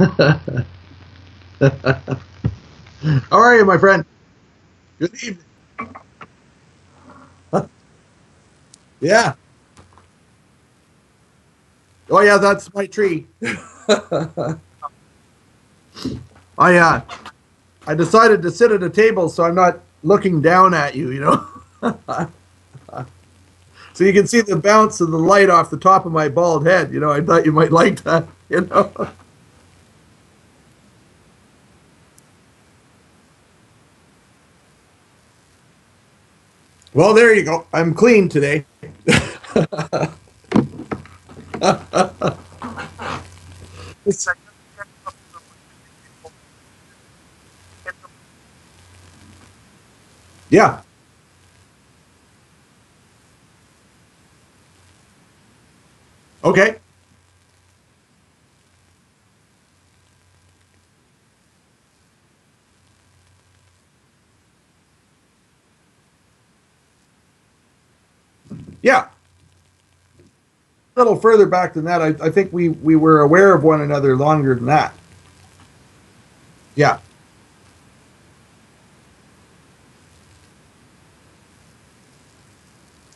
How are you, my friend? Good evening. Yeah. Oh, yeah, that's my tree. I uh, I decided to sit at a table so I'm not looking down at you, so you can see the bounce of the light off the top of my bald head. I thought you might like that. Well, there you go. I'm clean today. Yeah. Okay. Yeah. A little further back than that, I think we were aware of one another longer than that. Yeah.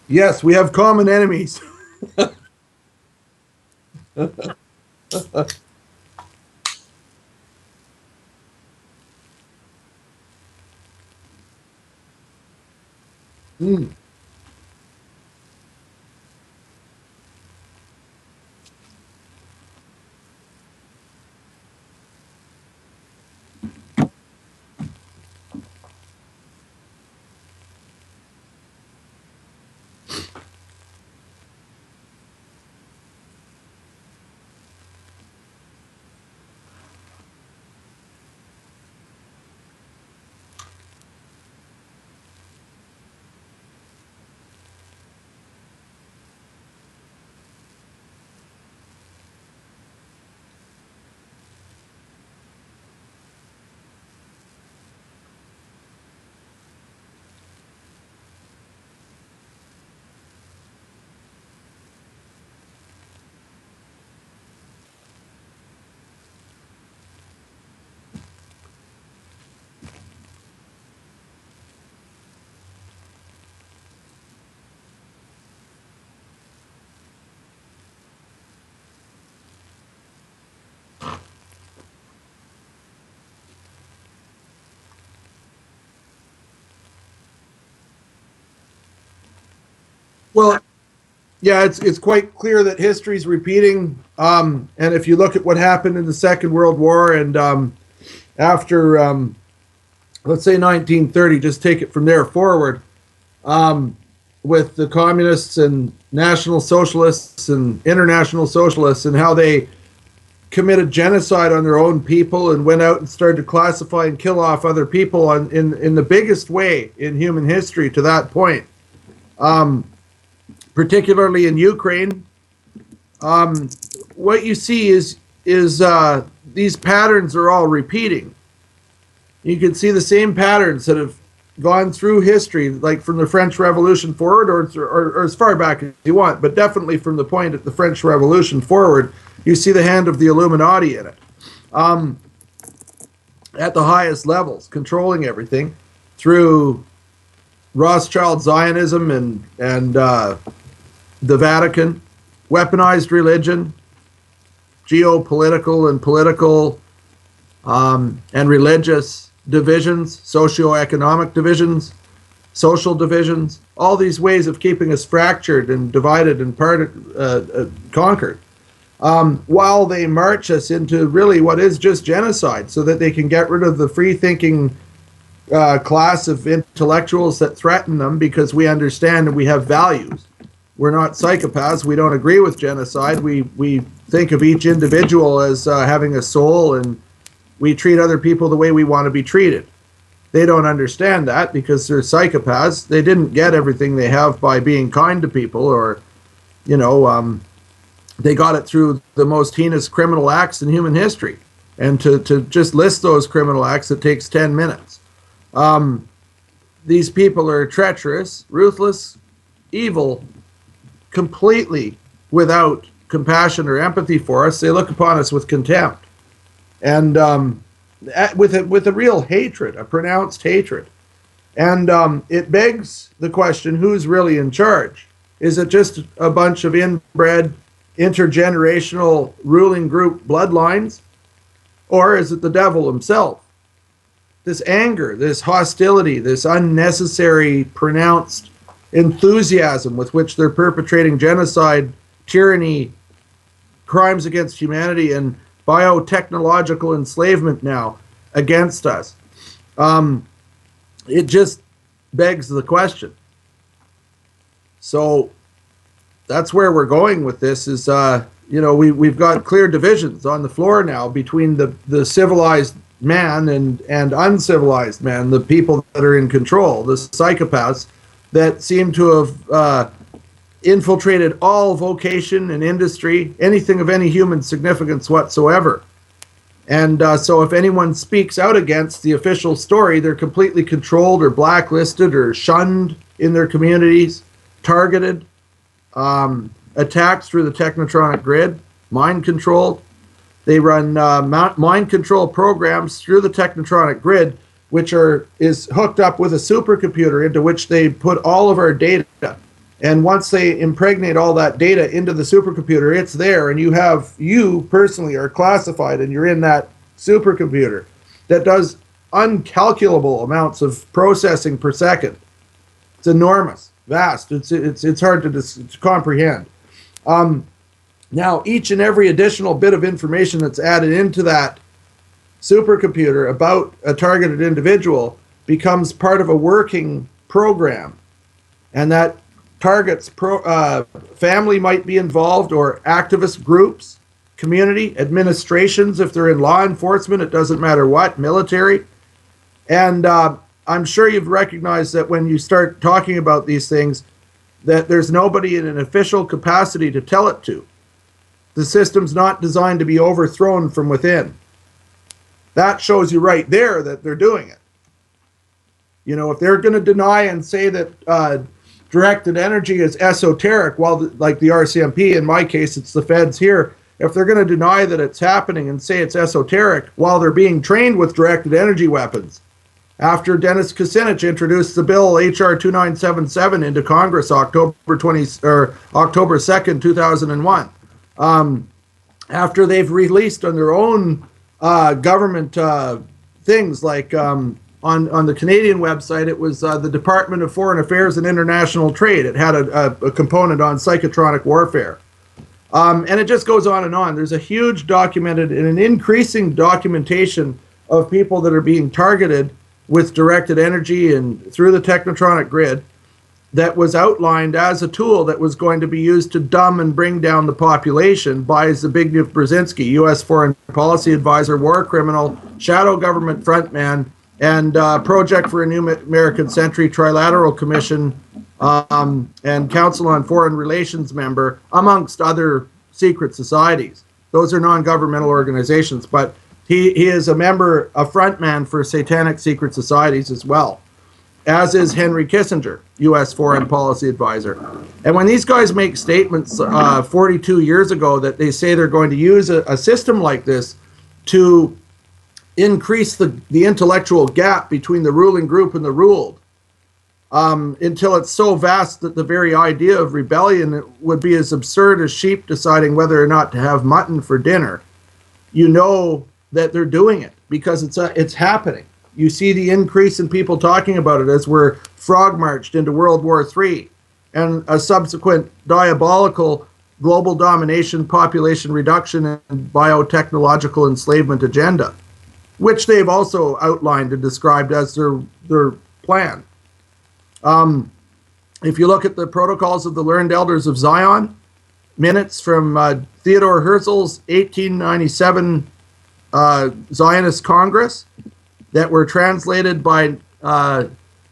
Yes, we have common enemies. Mm. Well, yeah, it's quite clear that history's repeating. And if you look at what happened in the Second World War and after, let's say 1930, just take it from there forward, um, with the communists and national socialists and international socialists and how they committed genocide on their own people and went out and started to classify and kill off other people in the biggest way in human history to that point. Um, Particularly in Ukraine, um, what you see is these patterns are all repeating. You can see the same patterns that have gone through history, like from the French Revolution forward, or as far back as you want, but definitely from the point at the French Revolution forward, you see the hand of the Illuminati in it, um, at the highest levels, controlling everything through Rothschild Zionism and the Vatican, weaponized religion, geopolitical and political and religious divisions, socioeconomic divisions, social divisions, all these ways of keeping us fractured and divided and conquered, while they march us into really what is just genocide so that they can get rid of the free thinking class of intellectuals that threaten them because we understand and we have values. We're not psychopaths. We don't agree with genocide. We think of each individual as having a soul, and we treat other people the way we want to be treated. They don't understand that because they're psychopaths. They didn't get everything they have by being kind to people, or you know, they got it through the most heinous criminal acts in human history. And to just list those criminal acts, it takes 10 minutes. Um, these people are treacherous, ruthless, evil, completely without compassion or empathy for us. They look upon us with contempt. and with a real hatred, a pronounced hatred. And it begs the question: who's really in charge? Is it just a bunch of inbred, intergenerational ruling group bloodlines, or is it the devil himself? This anger, this hostility, this unnecessary, pronounced enthusiasm with which they're perpetrating genocide, tyranny, crimes against humanity, and biotechnological enslavement now against us. It just begs the question. So that's where we're going with this is, we've got clear divisions on the floor now between the civilized man and uncivilized man, the people that are in control, the psychopaths that seem to have infiltrated all vocation and industry, anything of any human significance whatsoever. And so if anyone speaks out against the official story, they're completely controlled or blacklisted or shunned in their communities, targeted, attacked through the technotronic grid, mind controlled. They run mind control programs through the technotronic grid, which is hooked up with a supercomputer into which they put all of our data. And once they impregnate all that data into the supercomputer, it's there, and you personally are classified, and you're in that supercomputer that does uncalculable amounts of processing per second. It's enormous, vast. It's hard to comprehend. Now, each and every additional bit of information that's added into that supercomputer about a targeted individual becomes part of a working program, and that target's family might be involved, or activist groups, community, administrations, if they're in law enforcement, it doesn't matter what, military. And I'm sure you've recognized that when you start talking about these things, that there's nobody in an official capacity to tell it to. The system's not designed to be overthrown from within. That shows you right there that they're doing it. If they're going to deny and say that directed energy is esoteric, like the RCMP, in my case, it's the feds here, if they're going to deny that it's happening and say it's esoteric while they're being trained with directed energy weapons, after Dennis Kucinich introduced the bill HR 2977 into Congress October 2nd, 2001, after they've released on their own government things like on the Canadian website, it was the Department of Foreign Affairs and International Trade. It had a component on psychotronic warfare. And it just goes on and on. There's a huge documented and an increasing documentation of people that are being targeted with directed energy and through the technotronic grid that was outlined as a tool that was going to be used to dumb and bring down the population by Zbigniew Brzezinski, U.S. Foreign Policy Advisor, war criminal, shadow government frontman, and Project for a New American Century Trilateral Commission and Council on Foreign Relations member, amongst other secret societies. Those are non-governmental organizations, but he is a member, a frontman for satanic secret societies as well, as is Henry Kissinger, U.S. Foreign Policy Advisor. And when these guys make statements 42 years ago that they say they're going to use a system like this to increase the intellectual gap between the ruling group and the ruled, until it's so vast that the very idea of rebellion would be as absurd as sheep deciding whether or not to have mutton for dinner, you know that they're doing it because it's happening. You see the increase in people talking about it as we're frog marched into World War III and a subsequent diabolical global domination, population reduction, and biotechnological enslavement agenda, which they've also outlined and described as their plan. If you look at the protocols of the Learned Elders of Zion, minutes from Theodore Herzl's 1897 Zionist Congress that were translated by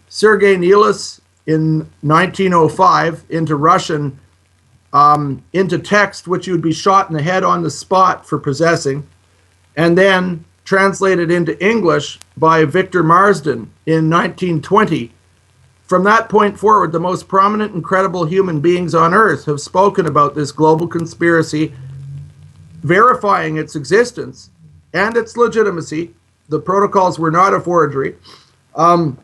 Sergei Nilis in 1905 into Russian, into text which you would be shot in the head on the spot for possessing, and then translated into English by Victor Marsden in 1920. From that point forward, the most prominent and credible human beings on earth have spoken about this global conspiracy, verifying its existence and its legitimacy. The protocols were not a forgery. Um,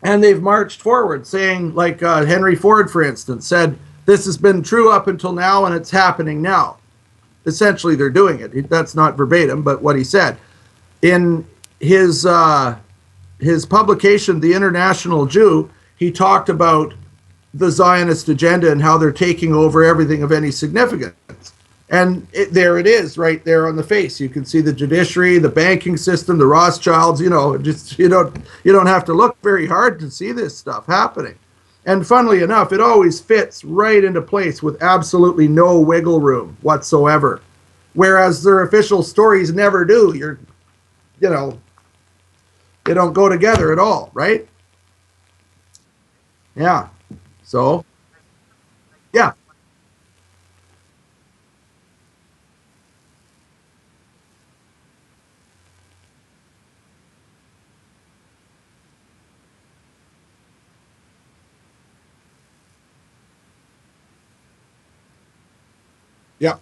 and they've marched forward, saying, like Henry Ford, for instance, said, this has been true up until now and it's happening now. Essentially, they're doing it. That's not verbatim, but what he said. In his publication, The International Jew, he talked about the Zionist agenda and how they're taking over everything of any significance. And there it is, right there on the face. You can see the judiciary, the banking system, the Rothschilds. You know, just you don't have to look very hard to see this stuff happening. And funnily enough, it always fits right into place with absolutely no wiggle room whatsoever. Whereas their official stories never do. You know, they don't go together at all, right? Yeah. So, yeah, yeah,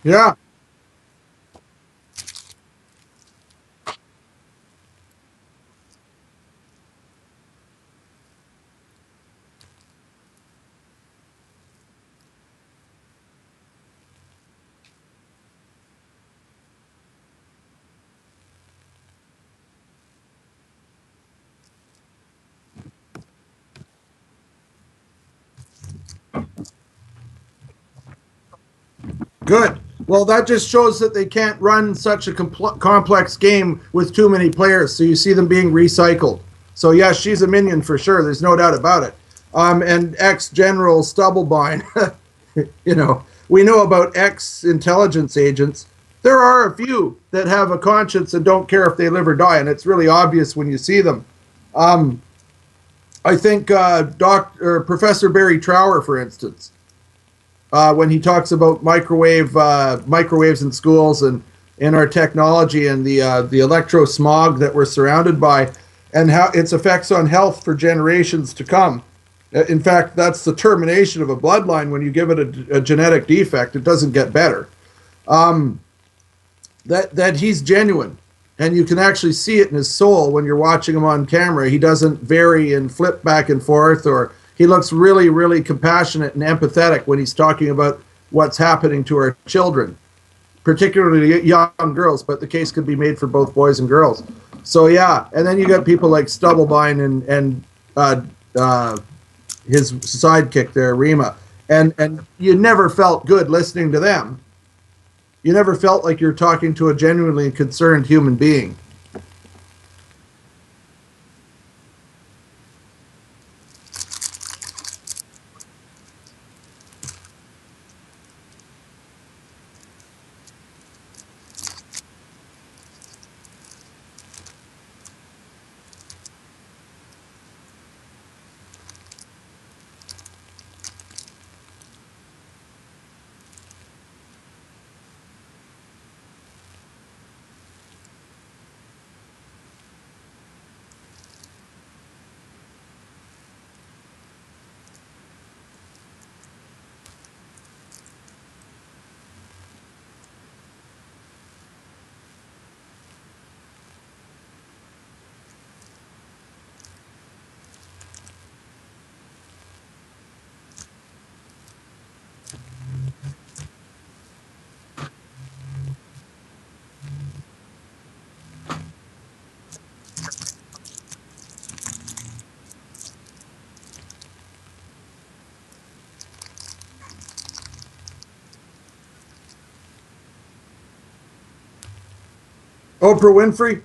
yeah. Good. Well, that just shows that they can't run such a complex game with too many players. So you see them being recycled. So yes, she's a minion for sure. There's no doubt about it. And ex General Stubblebine, we know about ex intelligence agents. There are a few that have a conscience and don't care if they live or die, and it's really obvious when you see them. Um, I think Professor Barry Trower, for instance, when he talks about microwaves in schools and in our technology and the electro smog that we're surrounded by, and how its effects on health for generations to come. In fact, that's the termination of a bloodline when you give it a genetic defect. It doesn't get better. Um, that he's genuine, and you can actually see it in his soul when you're watching him on camera. He doesn't vary and flip back and forth, or he looks really, really compassionate and empathetic when he's talking about what's happening to our children, particularly young girls. But the case could be made for both boys and girls. So yeah, and then you got people like Stubblebine and uh, uh, his sidekick there, Rima, and you never felt good listening to them. You never felt like you're talking to a genuinely concerned human being. Oprah Winfrey.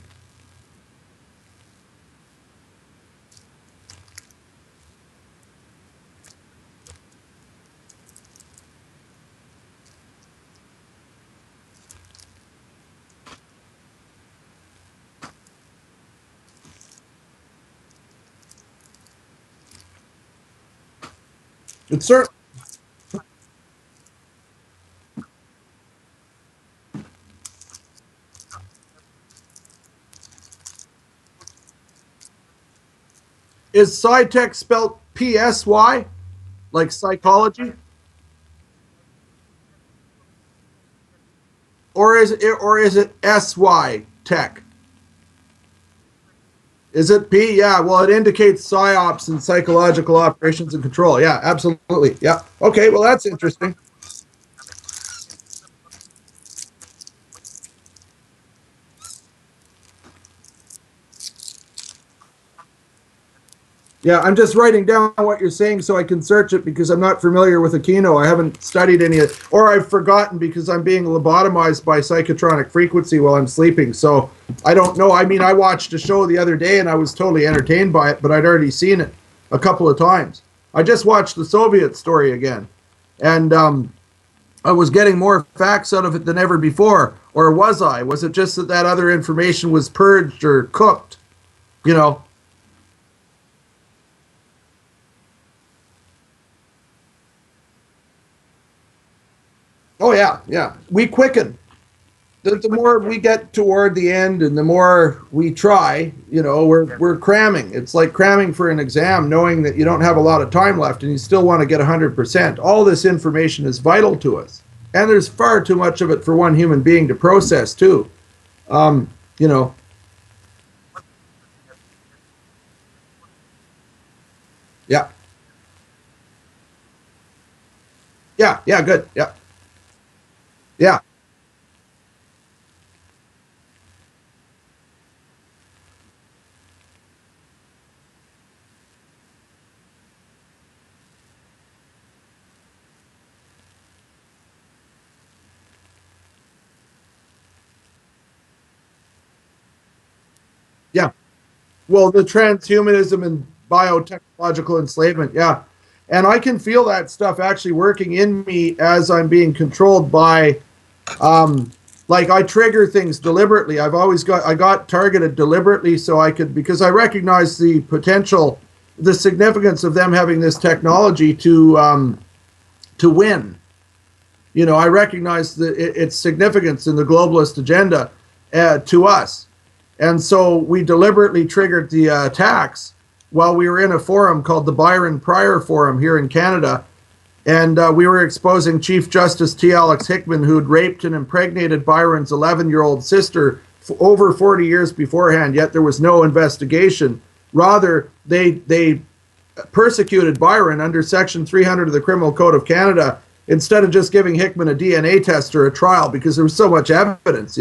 It's certain. Is SciTech spelled PSY, like psychology, or is it SY Tech? Is it P? Yeah. Well, it indicates psyops and psychological operations and control. Yeah, absolutely. Yeah. Okay. Well, that's interesting. Yeah, I'm just writing down what you're saying so I can search it because I'm not familiar with Aquino. I haven't studied any of it, or I've forgotten because I'm being lobotomized by psychotronic frequency while I'm sleeping. So I don't know. I mean, I watched a show the other day and I was totally entertained by it, but I'd already seen it a couple of times. I just watched the Soviet story again, and I was getting more facts out of it than ever before. Or was I? Was it just that that other information was purged or cooked? You know? Oh yeah, yeah. We quicken. The more we get toward the end and the more we try, we're cramming. It's like cramming for an exam, knowing that you don't have a lot of time left and you still want to get 100%. All this information is vital to us. And there's far too much of it for one human being to process, too. Um, you know, yeah, yeah, yeah, good. Yeah, yeah, yeah. Well, the transhumanism and biotechnological enslavement, yeah. And I can feel that stuff actually working in me as I'm being controlled by, um, like I trigger things deliberately. I got targeted deliberately so I could, because I recognize the potential, the significance of them having this technology to win. I recognize its significance in the globalist agenda to us. And so we deliberately triggered the attacks while we were in a forum called the Byron Pryor Forum here in Canada. And we were exposing Chief Justice T. Alex Hickman, who'd raped and impregnated Byron's 11-year-old sister over 40 years beforehand, yet there was no investigation. Rather, they persecuted Byron under Section 300 of the Criminal Code of Canada instead of just giving Hickman a DNA test or a trial because there was so much evidence.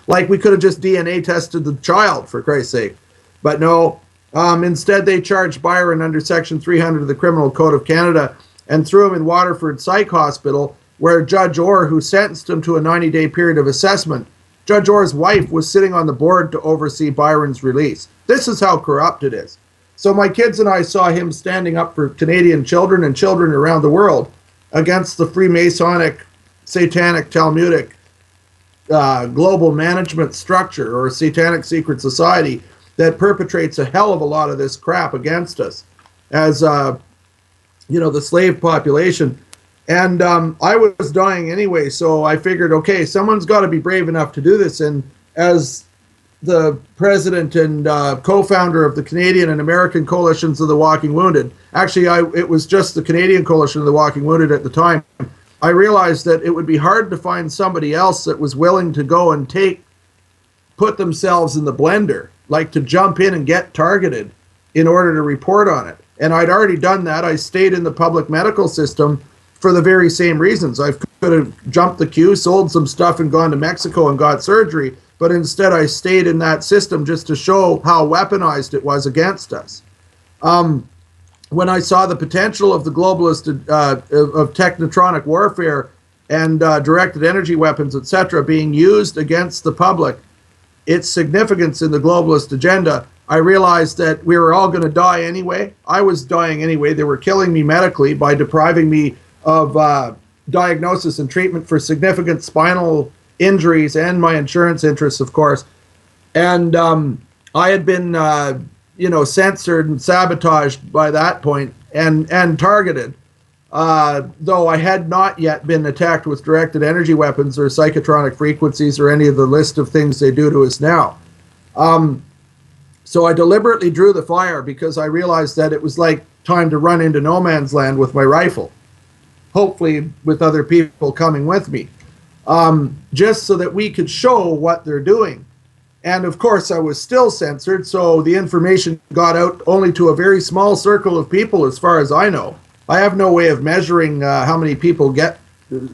Like we could have just DNA tested the child, for Christ's sake. But no, instead they charged Byron under Section 300 of the Criminal Code of Canada and threw him in Waterford Psych Hospital, where Judge Orr, who sentenced him to a 90-day period of assessment, Judge Orr's wife was sitting on the board to oversee Byron's release. This is how corrupt it is. So my kids and I saw him standing up for Canadian children and children around the world against the Freemasonic, Satanic, Talmudic global management structure or Satanic secret society that perpetrates a hell of a lot of this crap against us as the slave population. And I was dying anyway, so I figured, okay, someone's got to be brave enough to do this. And as the president and co-founder of the Canadian and American coalitions of the Walking Wounded. Actually, it was just the Canadian coalition of the Walking Wounded at the time. I realized that it would be hard to find somebody else that was willing to go and put themselves in the blender, like to jump in and get targeted in order to report on it. And I'd already done that. I stayed in the public medical system for the very same reasons. I could have jumped the queue, sold some stuff, and gone to Mexico and got surgery. But instead, I stayed in that system just to show how weaponized it was against us. When I saw the potential of the globalist, of technotronic warfare and directed energy weapons, etc., being used against the public, its significance in the globalist agenda, I realized that we were all going to die anyway. I was dying anyway. They were killing me medically by depriving me of diagnosis and treatment for significant spinal injuries and my insurance interests, of course. And I had been, censored and sabotaged by that point and targeted. though I had not yet been attacked with directed energy weapons or psychotronic frequencies or any of the list of things they do to us now. So I deliberately drew the fire because I realized that it was like time to run into no man's land with my rifle, hopefully with other people coming with me, just so that we could show what they're doing. And of course, I was still censored, so the information got out only to a very small circle of people, as far as I know. I have no way of measuring how many people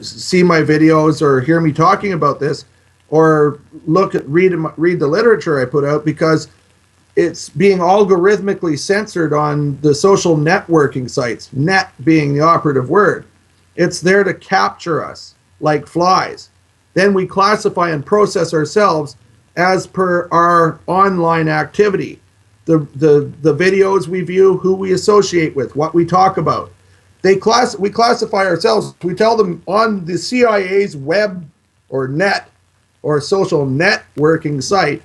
see my videos or hear me talking about this, or read the literature I put out, because it's being algorithmically censored on the social networking sites, net being the operative word. It's there to capture us like flies. Then we classify and process ourselves as per our online activity. The videos we view, who we associate with, what we talk about. We classify ourselves. We tell them on the CIA's web or net or social networking site,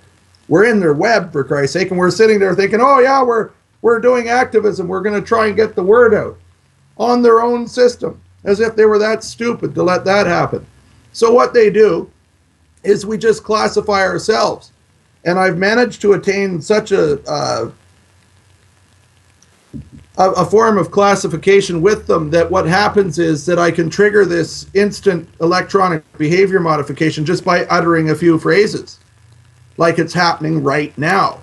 we're in their web, for Christ's sake, and we're sitting there thinking, oh yeah, we're doing activism. We're going to try and get the word out on their own system, as if they were that stupid to let that happen. So what they do is we just classify ourselves. And I've managed to attain such a form of classification with them that what happens is that I can trigger this instant electronic behavior modification just by uttering a few phrases, like it's happening right now.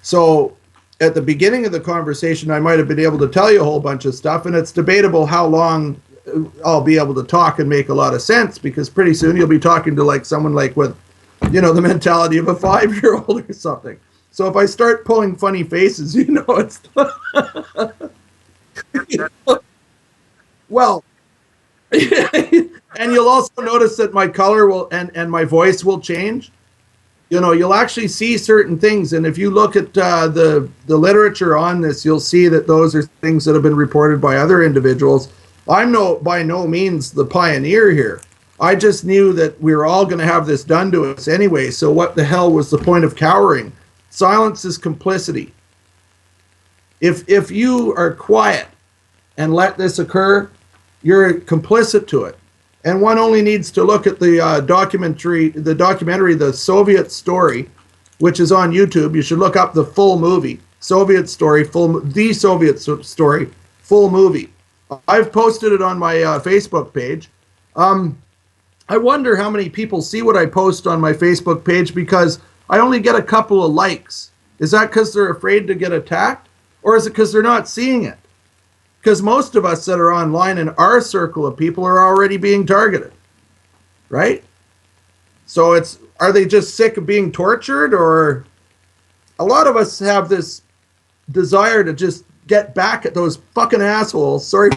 So at the beginning of the conversation, I might have been able to tell you a whole bunch of stuff, and it's debatable how long I'll be able to talk and make a lot of sense, because pretty soon you'll be talking to like someone like with, the mentality of a 5-year-old or something. So if I start pulling funny faces, it's well, and you'll also notice that my color will and my voice will change. You'll actually see certain things, and if you look at the literature on this, you'll see that those are things that have been reported by other individuals. I'm by no means the pioneer here. I just knew that we were all going to have this done to us anyway, so what the hell was the point of cowering? Silence is complicity. If you are quiet and let this occur, you're complicit to it. And one only needs to look at the documentary, The Soviet Story, which is on YouTube. You should look up the full movie, The Soviet Story, full movie. I've posted it on my Facebook page. I wonder how many people see what I post on my Facebook page, because I only get a couple of likes. Is that because they're afraid to get attacked? Or is it because they're not seeing it? Because most of us that are online in our circle of people are already being targeted, right? So are they just sick of being tortured? Or a lot of us have this desire to just get back at those fucking assholes. Sorry.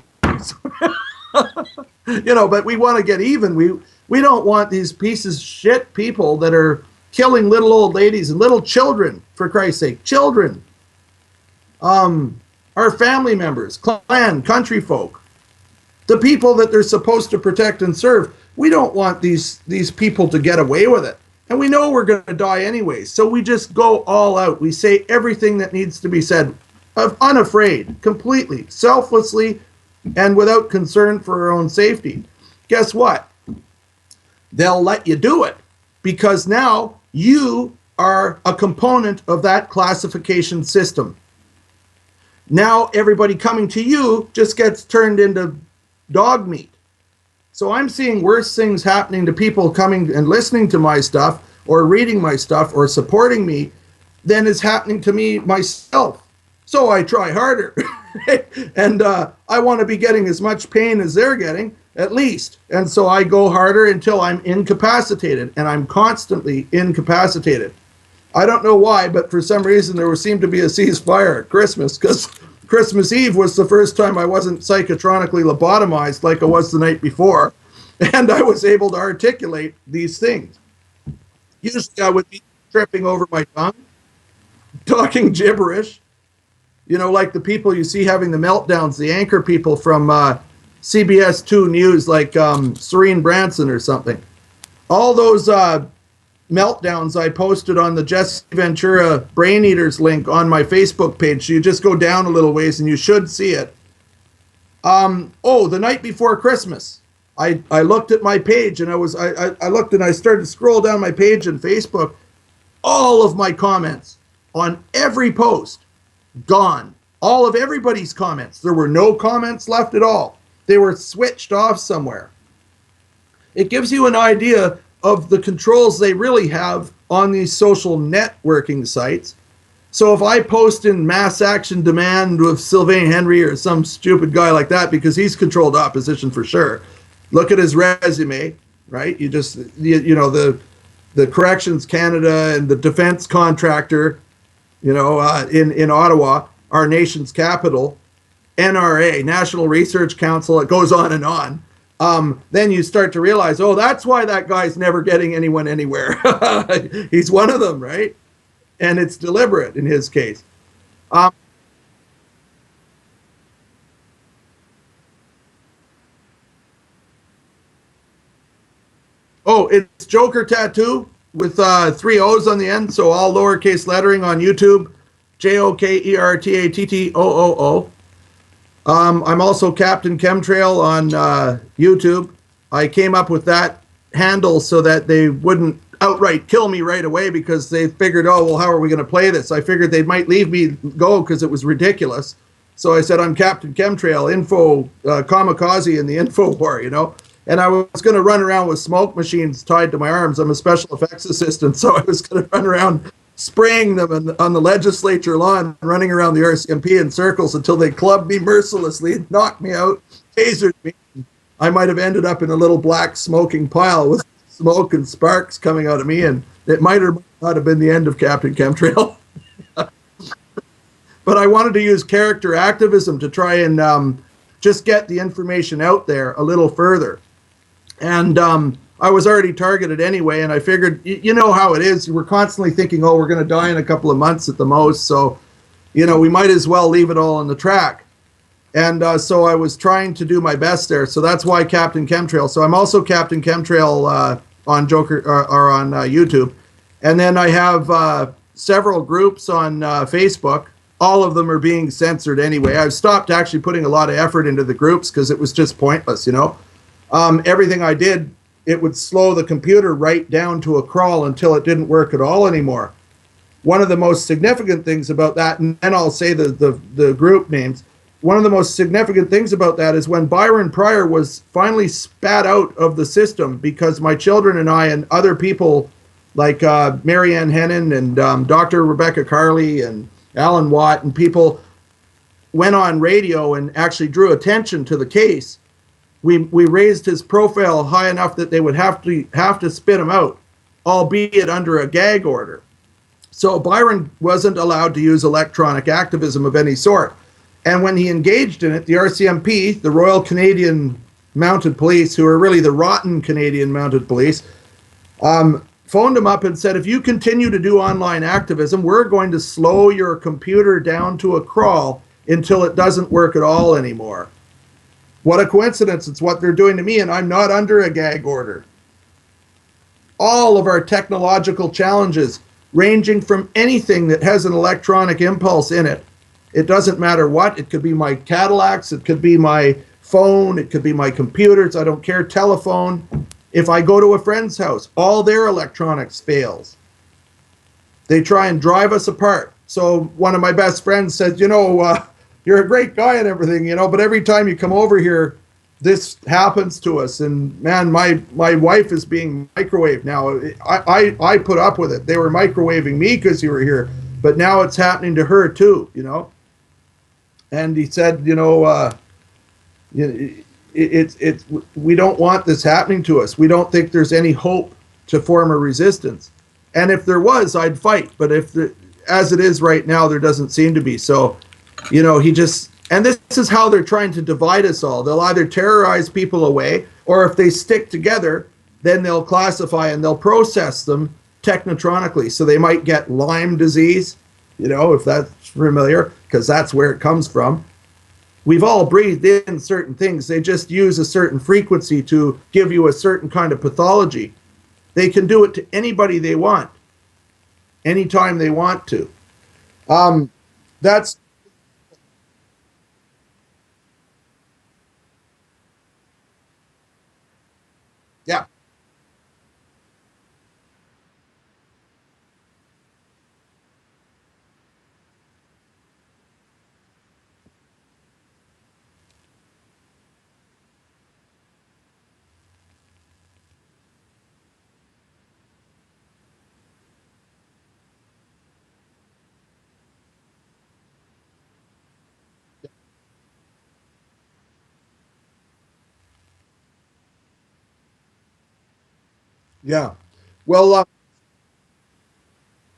But we want to get even. We don't want these pieces of shit people that are killing little old ladies and little children, for Christ's sake. Children. Our family members, clan, country folk, the people that they're supposed to protect and serve. We don't want these people to get away with it. And we know we're going to die anyway. So we just go all out. We say everything that needs to be said, unafraid, completely, selflessly, and without concern for our own safety. Guess what? They'll let you do it, because now you are a component of that classification system. Now everybody coming to you just gets turned into dog meat. So I'm seeing worse things happening to people coming and listening to my stuff or reading my stuff or supporting me than is happening to me myself. So I try harder. And I want to be getting as much pain as they're getting, at least. And so I go harder until I'm incapacitated, and I'm constantly incapacitated. I don't know why, but for some reason there seemed to be a ceasefire at Christmas, because Christmas Eve was the first time I wasn't psychotronically lobotomized like I was the night before, and I was able to articulate these things. Usually I would be tripping over my tongue, talking gibberish, like the people you see having the meltdowns, the anchor people from CBS 2 News, like Serene Branson or something. All those meltdowns I posted on the Jesse Ventura Brain Eaters link on my Facebook page. So you just go down a little ways and you should see it. Oh, the night before Christmas, I looked at my page and I looked and I started to scroll down my page in Facebook. All of my comments on every post gone. All of everybody's comments. There were no comments left at all. They were switched off somewhere. It gives you an idea of the controls they really have on these social networking sites. So if I post in mass action demand with Sylvain Henry or some stupid guy like that, because he's controlled opposition for sure, look at his resume, right? You know, the Corrections Canada and the defense contractor, you know, in Ottawa, our nation's capital, NRA, National Research Council, it goes on and on. Then you start to realize, oh, that's why that guy's never getting anyone anywhere. He's one of them, right? And it's deliberate in his case. Um, oh, it's Joker Tattoo with three O's on the end, so all lowercase lettering on YouTube. JokerTattoo. I'm also Captain Chemtrail on YouTube. I came up with that handle so that they wouldn't outright kill me right away because they figured, oh, well, how are we going to play this? I figured they might leave me go because it was ridiculous. So I said, I'm Captain Chemtrail, info kamikaze in the info war, you know? And I was going to run around with smoke machines tied to my arms. I'm a special effects assistant, so I was going to run around spraying them on the legislature lawn, running around the RCMP in circles until they clubbed me mercilessly, knocked me out, tasered me. I might have ended up in a little black smoking pile with smoke and sparks coming out of me, and it might or might not have been the end of Captain Chemtrail. But I wanted to use character activism to try and just get the information out there a little further. And I was already targeted anyway, and I figured, you know how it is. We're constantly thinking, oh, we're going to die in a couple of months at the most, so, you know, we might as well leave it all on the track. And so I was trying to do my best there. So that's why Captain Chemtrail. So I'm also Captain Chemtrail on Joker or on YouTube. And then I have several groups on Facebook. All of them are being censored anyway. I've stopped actually putting a lot of effort into the groups because it was just pointless, you know. Everything I did, it would slow the computer right down to a crawl until it didn't work at all anymore. One of the most significant things about that, and then I'll say the group names, one of the most significant things about that is when Byron Pryor was finally spat out of the system because my children and I and other people like Marianne Hennon and Dr. Rebecca Carley and Alan Watt and people went on radio and actually drew attention to the case. We raised his profile high enough that they would have to spit him out, albeit under a gag order. So Byron wasn't allowed to use electronic activism of any sort. And when he engaged in it, the RCMP, the Royal Canadian Mounted Police, who are really the rotten Canadian Mounted Police, phoned him up and said, if you continue to do online activism, we're going to slow your computer down to a crawl until it doesn't work at all anymore. What a coincidence. It's what they're doing to me, and I'm not under a gag order. All of our technological challenges, ranging from anything that has an electronic impulse in it. It doesn't matter what. It could be my Cadillacs. It could be my phone. It could be my computers. I don't care. Telephone. If I go to a friend's house, all their electronics fails. They try and drive us apart. So one of my best friends said, you know, you're a great guy and everything, you know, but every time you come over here, this happens to us. And man, my wife is being microwaved now. I put up with it. They were microwaving me because you were here, but now it's happening to her too, you know. And he said, you know, we don't want this happening to us. We don't think there's any hope to form a resistance. And if there was, I'd fight. But as it is right now, there doesn't seem to be. So, you know, and this is how they're trying to divide us all. They'll either terrorize people away, or if they stick together, then they'll classify and they'll process them technotronically. So they might get Lyme disease, you know, if that's familiar, because that's where it comes from. We've all breathed in certain things. They just use a certain frequency to give you a certain kind of pathology. They can do it to anybody they want, anytime they want to. That's Yeah. Well,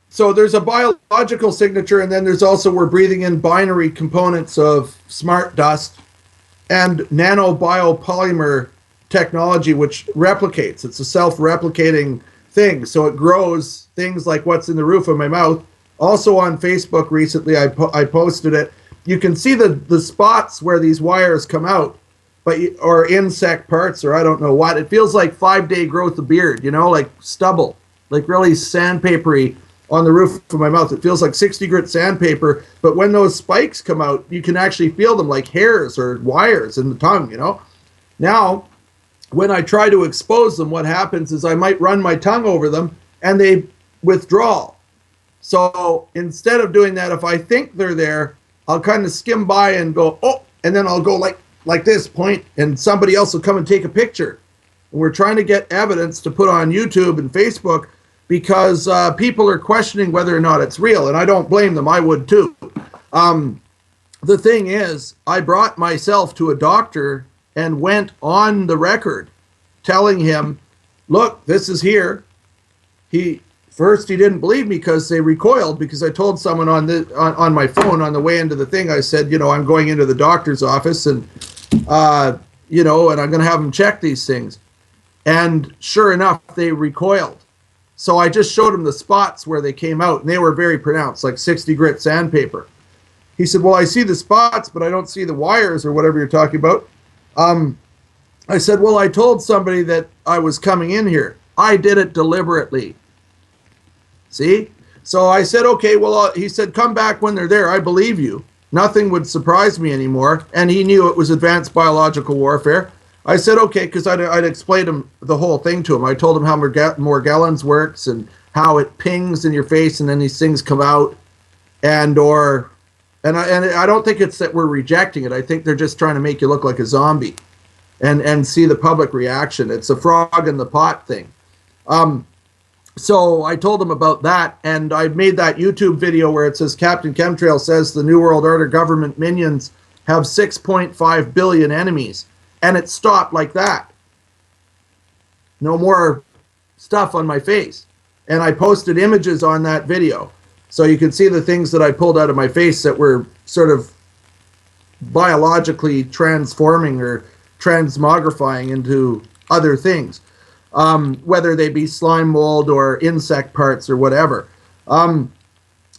so there's a biological signature, and then there's also we're breathing in binary components of smart dust and nanobiopolymer technology, which replicates. It's a self-replicating thing, so it grows things like what's in the roof of my mouth. Also on Facebook recently, I posted it. You can see the spots where these wires come out, but or insect parts or I don't know what. It feels like 5 day growth of beard, like stubble, like really sandpapery on the roof of my mouth. It feels like 60 grit sandpaper, but when those spikes come out, you can actually feel them like hairs or wires in the tongue. Now, when I try to expose them, what happens is I might run my tongue over them and they withdraw. So instead of doing that, if I think they're there, I'll kind of skim by and go, oh, and then I'll go like this point, and somebody else will come and take a picture. And we're trying to get evidence to put on YouTube and Facebook because people are questioning whether or not it's real, and I don't blame them. I would too. The thing is, I brought myself to a doctor and went on the record telling him, look, this is here. First, he didn't believe me because they recoiled because I told someone on my phone on the way into the thing, I said, I'm going into the doctor's office and, and I'm going to have them check these things. And sure enough, they recoiled. So I just showed him the spots where they came out, and they were very pronounced, like 60 grit sandpaper. He said, well, I see the spots, but I don't see the wires or whatever you're talking about. I said, well, I told somebody that I was coming in here. I did it deliberately. See? So I said, okay, well, he said, come back when they're there. I believe you. Nothing would surprise me anymore. And he knew it was advanced biological warfare. I said, okay, because I'd explained him the whole thing to him. I told him how Morgellons works and how it pings in your face and then these things come out. And I don't think it's that we're rejecting it. I think they're just trying to make you look like a zombie and see the public reaction. It's a frog in the pot thing. So I told him about that, and I made that YouTube video where it says Captain Chemtrail says the New World Order government minions have 6.5 billion enemies, and it stopped like that. No more stuff on my face. And I posted images on that video, so you can see the things that I pulled out of my face that were sort of biologically transforming or transmogrifying into other things. Whether they be slime mold or insect parts or whatever.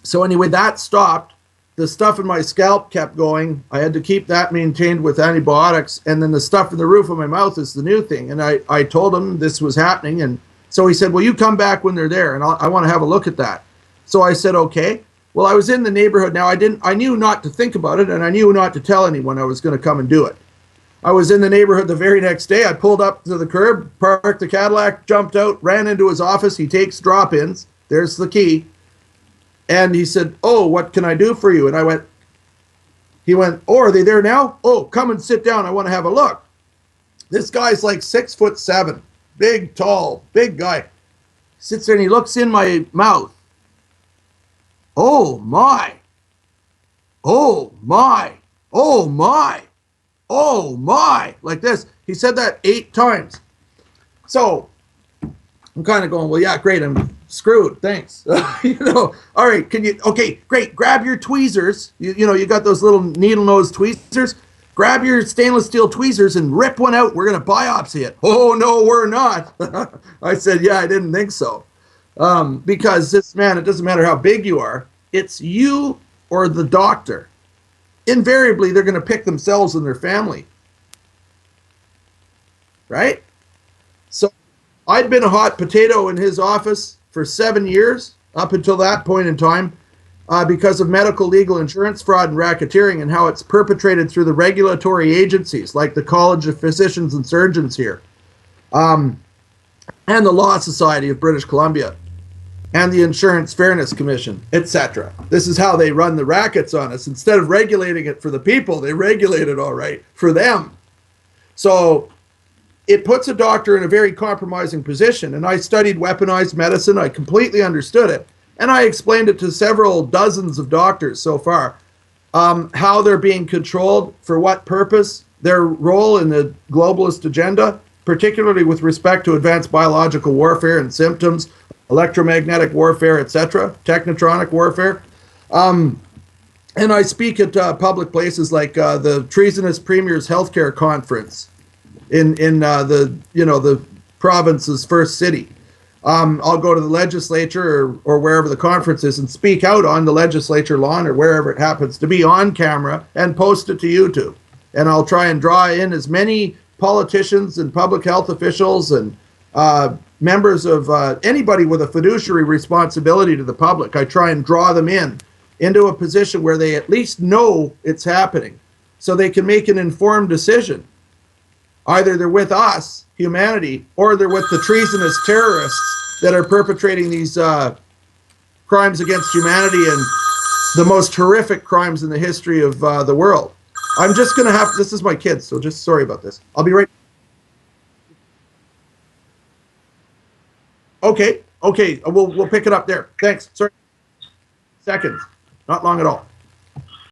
So anyway, that stopped. The stuff in my scalp kept going. I had to keep that maintained with antibiotics. And then the stuff in the roof of my mouth is the new thing. And I told him this was happening. And so he said, well, you come back when they're there, and I want to have a look at that. So I said, okay. Well, I was in the neighborhood now. I knew not to think about it, and I knew not to tell anyone I was going to come and do it. I was in the neighborhood the very next day. I pulled up to the curb, parked the Cadillac, jumped out, ran into his office. He takes drop-ins. There's the key. And he said, oh, what can I do for you? And he went, oh, are they there now? Oh, come and sit down. I want to have a look. This guy's like 6'7", big, tall, big guy. He sits there and he looks in my mouth. Oh, my. Oh, my. Oh, my. Oh my, like this. He said that 8 times. So I'm kind of going, well, yeah, great. I'm screwed. Thanks. All right. Okay, great. Grab your tweezers. You got those little needle nose tweezers. Grab your stainless steel tweezers and rip one out. We're going to biopsy it. Oh, no, we're not. I said, yeah, I didn't think so. Because it doesn't matter how big you are. It's you or the doctor. Invariably, they're going to pick themselves and their family. Right? So I'd been a hot potato in his office for 7 years, up until that point in time, because of medical, legal, insurance fraud and racketeering and how it's perpetrated through the regulatory agencies like the College of Physicians and Surgeons here, and the Law Society of British Columbia, and the Insurance Fairness Commission, etc. This is how they run the rackets on us. Instead of regulating it for the people, they regulate it all right for them. So it puts a doctor in a very compromising position. And I studied weaponized medicine. I completely understood it. And I explained it to several dozens of doctors so far, how they're being controlled, for what purpose, their role in the globalist agenda, particularly with respect to advanced biological warfare and symptoms, electromagnetic warfare, etc., technotronic warfare. And I speak at public places like the Treasonous Premier's Healthcare Conference in the province's first city. I'll go to the legislature or wherever the conference is and speak out on the legislature lawn or wherever it happens to be on camera and post it to YouTube. And I'll try and draw in as many politicians and public health officials and members of anybody with a fiduciary responsibility to the public. I try and draw them into a position where they at least know it's happening so they can make an informed decision. Either they're with us, humanity, or they're with the treasonous terrorists that are perpetrating these crimes against humanity and the most horrific crimes in the history of the world. I'm just going to have, this is my kids, so just sorry about this. I'll be right. Okay, we'll pick it up there. Thanks. Sorry. Seconds. Not long at all.